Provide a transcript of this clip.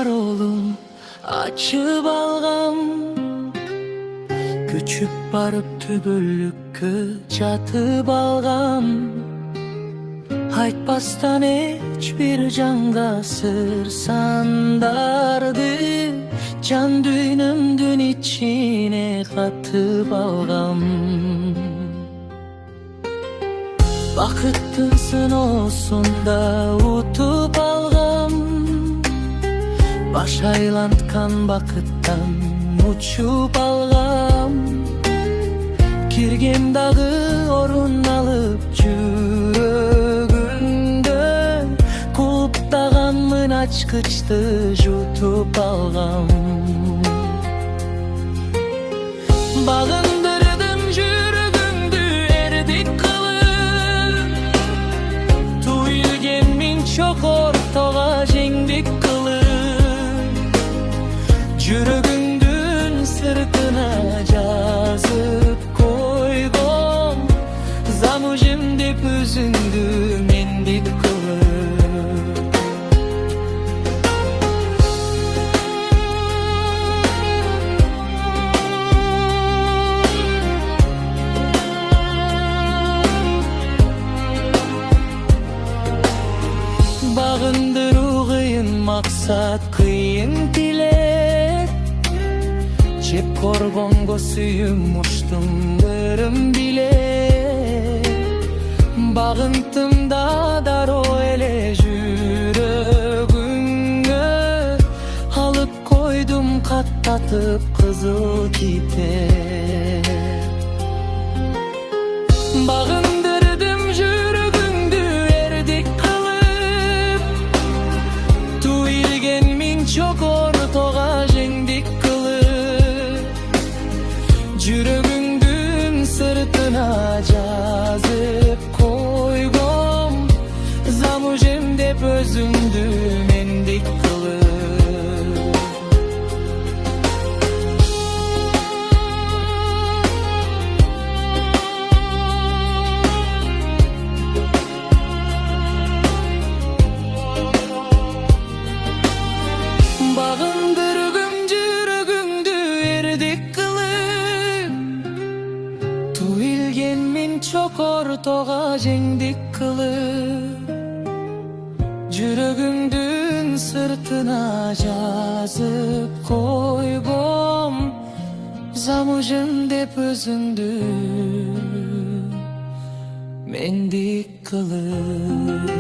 бар oğlum açıp algam. Küçüp barıp tübüllükкө жатып алгам. Айтпастан hiçbir canга sır sandарды, can düynümdün içine katıp algam. Bakıttın olsun da utup algam. Baş aylantkan bakıttan uçup algam. Kirgen dağı orun alıp жүрөгүндө, кулуптаганмын ачкычты жутуп алгам. Багындырдым жүрөгүңдү эрдик кылып, туйылген миң чокор тога жеңдик кылып, жүрөгүңдүн сыртына жазып койгом, замужем деп өзүңдү мендик кылып. Багындыруу кыйын максат, кыйын тилек. Жеп коргонго сүйүм учтум бырым билек. Багынтым да дароо эле жүрөгүңө, алып койдум каттатып кызыл китеп. Багындырдым жүрөгүңдү эрдик кылып, туйылген миң чокор тога жеңдик кылып, жүрөгүңдүн сыртына жазып койгом, замужем деп өзүңдү мендик кылып. Багындыргым жүрөгүңдү эрдик кылып, туйылген миң чокор тога жеңдик кылып, жүрөгүңдүн сыртына жазып койгом, замужем деп өзүңдү мендик кылып.